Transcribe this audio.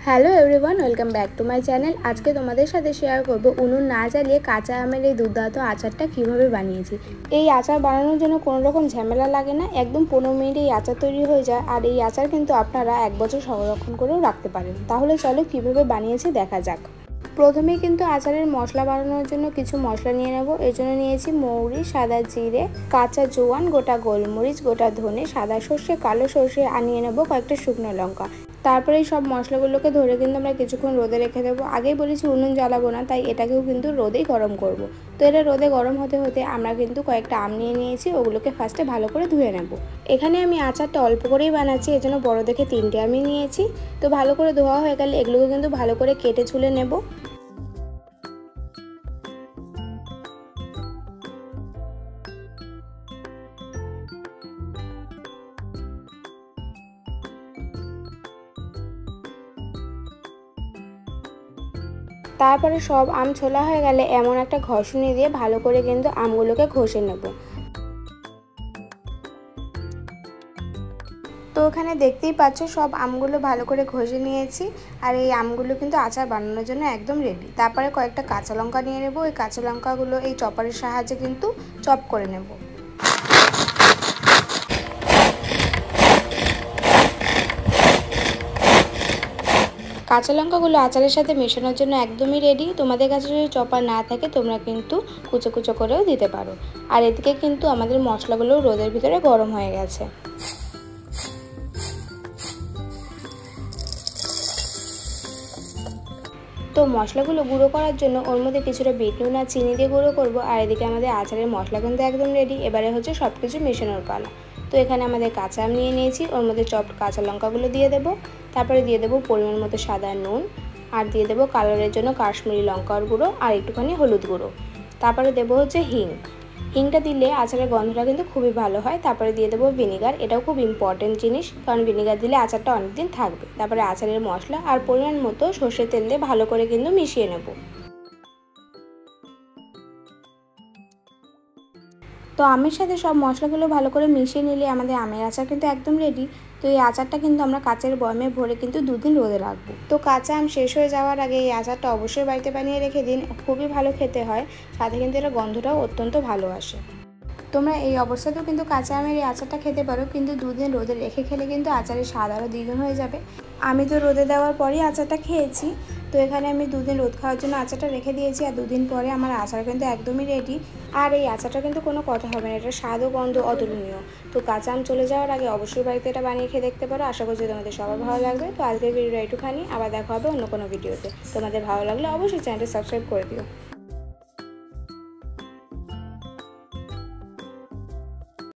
Hello everyone, welcome back to my channel. আজকে তোমাদের সাথে শেয়ার করব উনুন না জ্বালিয়ে কাঁচা আমের এই দুর্দান্ত আচারটা কিভাবে বানিয়েছি। এই আচার বানানোর জন্য কোনো রকম ঝামেলা লাগে না, একদম 15 মিনিটে এই আচার তৈরি হয়ে যায়। আর এই আচার কিন্তু আপনারা 1 বছর সংরক্ষণ করেও রাখতে পারেন। তাহলে চলো কিভাবে বানিয়েছি দেখা যাক। প্রথমেই কিন্তু আচারের মশলা বানানোর জন্য কিছু মশলা নিয়ে নেব। এর জন্য নিয়েছি মৌরি, সাদা জিরে, কাঁচা জোয়ান, গোটা গোলমরিচ, গোটা ধনে, সাদা সর্ষে, কালো সর্ষে, আর নিয়ে নেবো কয়েকটা শুকনো লঙ্কা। তারপরে এই সব মশলাগুলোকে ধরে কিন্তু আমরা কিছুক্ষণ রোদে রেখে দেবো। আগেই বলেছি উনুন জ্বালাবো না, তাই এটাকেও কিন্তু রোদেই গরম করব। তো এটা রোদে গরম হতে হতে আমরা কিন্তু কয়েকটা আম নিয়ে নিয়েছি, ওগুলোকে ফার্স্টে ভালো করে ধুয়ে নেব। এখানে আমি আচারটা অল্প করেই বানাচ্ছি, এজন্য বড় দেখে 3টে আমি নিয়েছি। তো ভালো করে ধোয়া হয়ে গেলে এগুলোকে কিন্তু ভালো করে কেটে ছুলে নেব। তারপরে সব আম ছোলা হয়ে গেলে এমন একটা ঘষুনি দিয়ে ভালো করে কিন্তু আমগুলোকে ঘষে নেব। তো ওখানে দেখতেই পাচ্ছ সব আমগুলো ভালো করে ঘষে নিয়েছি। আর এই আমগুলো কিন্তু আচার বানানোর জন্য একদম রেডি। তারপরে কয়েকটা কাঁচা লঙ্কা নিয়ে নেব। ওই কাঁচা লঙ্কাগুলো এই চপারের সাহায্যে কিন্তু চপ করে নেব। কাঁচা লঙ্কাগুলো আচারের সাথে মেশানোর জন্য একদমই রেডি। তোমাদের কাছে যদি চপার না থাকে তোমরা কিন্তু কুচো কুচো করেও দিতে পারো। আর এদিকে কিন্তু আমাদের মশলাগুলো রোদের ভিতরে গরম হয়ে গেছে। তো মশলাগুলো গুঁড়ো করার জন্য ওর মধ্যে কিছুটা বিট নুন আর চিনি দিয়ে গুঁড়ো করবো। আর এদিকে আমাদের আচারের মশলা কিন্তু একদম রেডি। এবারে হচ্ছে সব কিছু মেশানোর পালা। তো এখানে আমাদের কাঁচা আম নিয়ে নিয়েছি, ওর মধ্যে চপ কাঁচা লঙ্কাগুলো দিয়ে দেবো। তারপরে দিয়ে দেবো পরিমাণ মতো সাদা নুন, আর দিয়ে দেবো কালারের জন্য কাশ্মীরি লঙ্কার গুঁড়ো আর একটুখানি হলুদ গুঁড়ো। তারপরে দেবো হচ্ছে হিংটা দিলে আচারের গন্ধটা কিন্তু খুবই ভালো হয়। তারপরে দিয়ে দেবো ভিনিগার, এটাও খুব ইম্পর্টেন্ট জিনিস, কারণ ভিনিগার দিলে আচারটা অনেকদিন থাকবে। তারপরে আচারের মশলা আর পরিমাণ মতো সর্ষের তেল দিয়ে ভালো করে কিন্তু মিশিয়ে নেব। তো আমের সাথে সব মশলাগুলো ভালো করে মিশিয়ে নিলে আমাদের আমের আচার কিন্তু একদম রেডি। তো এই আচারটা কিন্তু আমরা কাচের বয়মে ভরে কিন্তু 2 দিন রোদে রাখবো। তো কাঁচা আম শেষ হয়ে যাওয়ার আগে এই আচারটা অবশ্যই বাড়িতে বানিয়ে রেখে দিন, খুবই ভালো খেতে হয়। সাথে কিন্তু এর গন্ধটাও অত্যন্ত ভালো আসে। তোমরা এই অবস্থাতেও কিন্তু কাঁচা আমের এই আচারটা খেতে পারো, কিন্তু 2 দিন রোদে রেখে খেলে কিন্তু আচারের স্বাদ আরও দ্বিগুণ হয়ে যাবে। আমি তো রোদে দেওয়ার পরই আচারটা খেয়েছি। তো এখানে আমি 2 দিন রোদ খাওয়ার জন্য আচারটা রেখে দিয়েছি, আর 2 দিন পরে আমার আচার কিন্তু একদমই রেডি। আর এই আচারটা কিন্তু কোনো কথা হবে না, এটা স্বাদ ও গন্ধ অতুলনীয়। তো কাঁচা আম চলে যাওয়ার আগে অবশ্যই বাড়িতে এটা বানিয়ে খেয়ে দেখতে পারো। আশা করছি তোমাদের সবার ভালো লাগবে। তো আজকের ভিডিওটা একটুখানি, আবার দেখা হবে অন্য কোনো ভিডিওতে। তোমাদের ভালো লাগলে অবশ্যই চ্যানেলটা সাবস্ক্রাইব করে দিও।